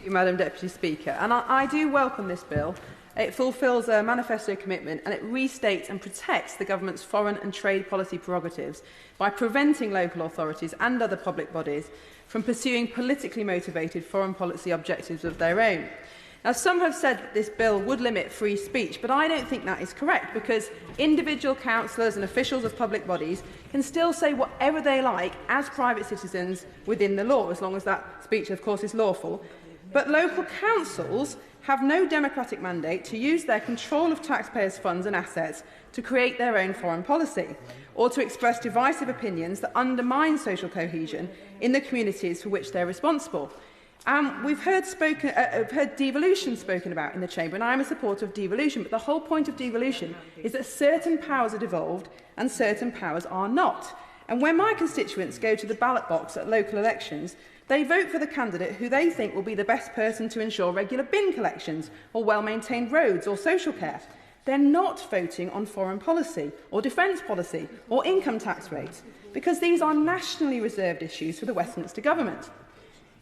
Thank you, Madam Deputy Speaker. And I do welcome this bill. It fulfils a manifesto commitment and it restates and protects the government's foreign and trade policy prerogatives by preventing local authorities and other public bodies from pursuing politically motivated foreign policy objectives of their own. Now, some have said that this bill would limit free speech, but I don't think that is correct, because individual councillors and officials of public bodies can still say whatever they like as private citizens within the law, as long as that speech, of course, is lawful. But local councils have no democratic mandate to use their control of taxpayers' funds and assets to create their own foreign policy, or to express divisive opinions that undermine social cohesion in the communities for which they are responsible. We've heard devolution spoken about in the Chamber, and I am a supporter of devolution, but the whole point of devolution is that certain powers are devolved and certain powers are not. And when my constituents go to the ballot box at local elections, they vote for the candidate who they think will be the best person to ensure regular bin collections or well-maintained roads or social care. They're not voting on foreign policy or defence policy or income tax rates, because these are nationally reserved issues for the Westminster Government.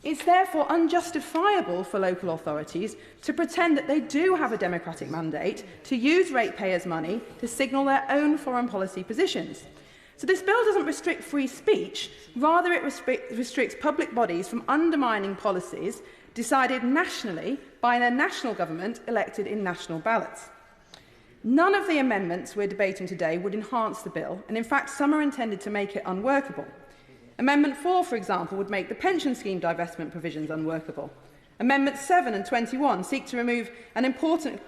It's therefore unjustifiable for local authorities to pretend that they do have a democratic mandate to use ratepayers' money to signal their own foreign policy positions. So this bill doesn't restrict free speech, rather it restricts public bodies from undermining policies decided nationally by their national government elected in national ballots. None of the amendments we're debating today would enhance the bill, and in fact some are intended to make it unworkable. Amendment 4, for example, would make the pension scheme divestment provisions unworkable. Amendments 7 and 21 seek to remove an important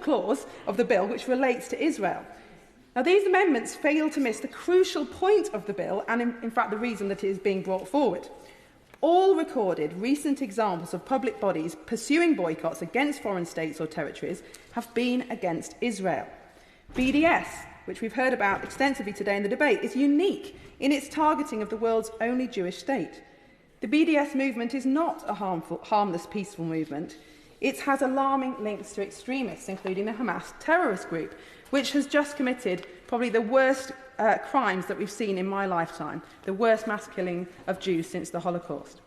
clause of the bill which relates to Israel. Now, these amendments fail to miss the crucial point of the bill and, in fact, the reason that it is being brought forward. All recorded recent examples of public bodies pursuing boycotts against foreign states or territories have been against Israel. BDS, which we've heard about extensively today in the debate, is unique in its targeting of the world's only Jewish state. The BDS movement is not a harmless, peaceful movement. It has alarming links to extremists, including the Hamas terrorist group, which has just committed probably the worst crimes that we've seen in my lifetime, the worst mass killing of Jews since the Holocaust.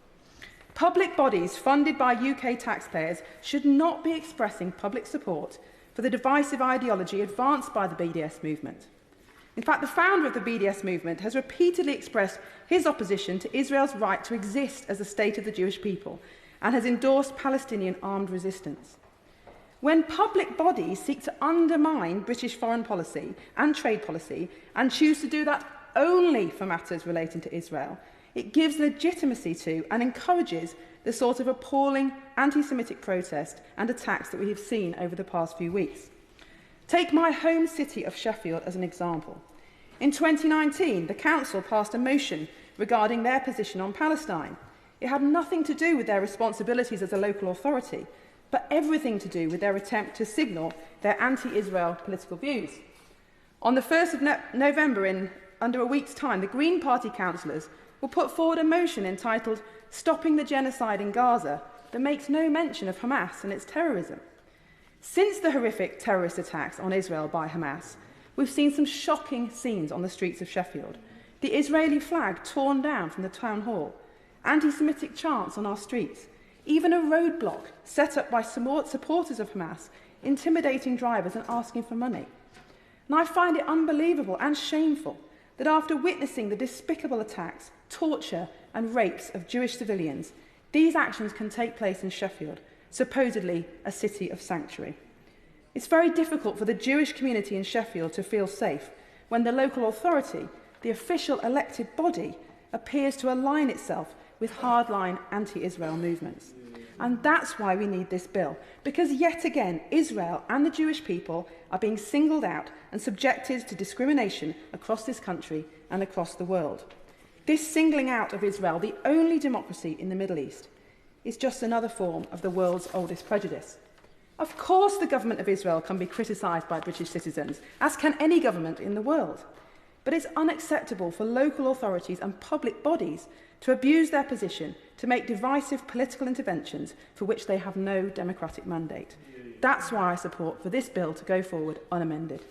Public bodies funded by UK taxpayers should not be expressing public support for the divisive ideology advanced by the BDS movement. In fact, the founder of the BDS movement has repeatedly expressed his opposition to Israel's right to exist as a state of the Jewish people and has endorsed Palestinian armed resistance. When public bodies seek to undermine British foreign policy and trade policy and choose to do that only for matters relating to Israel, it gives legitimacy to and encourages the sort of appalling anti-Semitic protest and attacks that we have seen over the past few weeks. Take my home city of Sheffield as an example. In 2019, the council passed a motion regarding their position on Palestine. It had nothing to do with their responsibilities as a local authority, but everything to do with their attempt to signal their anti-Israel political views. On the 1st of November, under a week's time, the Green Party councillors will put forward a motion entitled "Stopping the Genocide in Gaza" that makes no mention of Hamas and its terrorism. Since the horrific terrorist attacks on Israel by Hamas, we've seen some shocking scenes on the streets of Sheffield. The Israeli flag torn down from the town hall, anti-Semitic chants on our streets, even a roadblock set up by supporters of Hamas, intimidating drivers and asking for money. And I find it unbelievable and shameful that after witnessing the despicable attacks, torture and rapes of Jewish civilians, these actions can take place in Sheffield, supposedly a city of sanctuary. It's very difficult for the Jewish community in Sheffield to feel safe when the local authority, the official elected body, appears to align itself with hardline anti-Israel movements. And that's why we need this bill, because yet again Israel and the Jewish people are being singled out and subjected to discrimination across this country and across the world. This singling out of Israel, the only democracy in the Middle East, is just another form of the world's oldest prejudice. Of course the government of Israel can be criticised by British citizens, as can any government in the world. But it's unacceptable for local authorities and public bodies to abuse their position to make divisive political interventions for which they have no democratic mandate. That's why I support for this bill to go forward unamended.